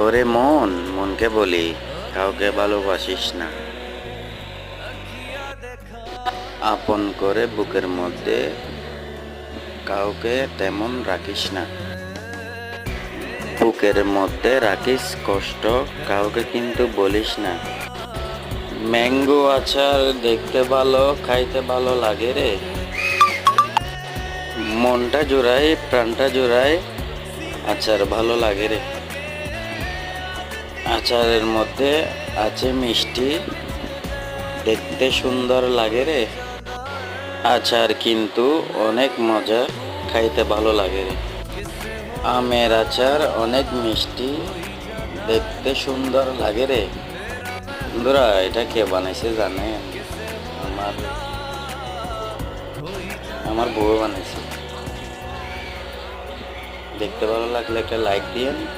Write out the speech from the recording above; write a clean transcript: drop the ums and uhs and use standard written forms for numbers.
ওরে মন, মনকে বলি কাউকে ভালোবাসিস না, আপন করে বুকের মধ্যে কাউকে তেমন রাখিস না। বুকের মধ্যে রাখিস কষ্ট, কাউকে কিন্তু বলিস না। ম্যাঙ্গো আচার দেখতে ভালো, খাইতে ভালো লাগে রে। মনটা জোড়ায়, প্রাণটা জোড়ায়, আচার ভালো লাগে রে। আচারের মধ্যে আছে মিষ্টি, দেখতে সুন্দর লাগে রে। আচার কিন্তু অনেক মজা, খাইতে ভালো লাগে রে। আমের আচার অনেক মিষ্টি, দেখতে সুন্দর লাগে রে। বন্ধুরা, এটা কে বানাইছে জানেন? আমার আমার বউ বানাইছে। দেখতে ভালো লাগলে একটা লাইক দিয়েন।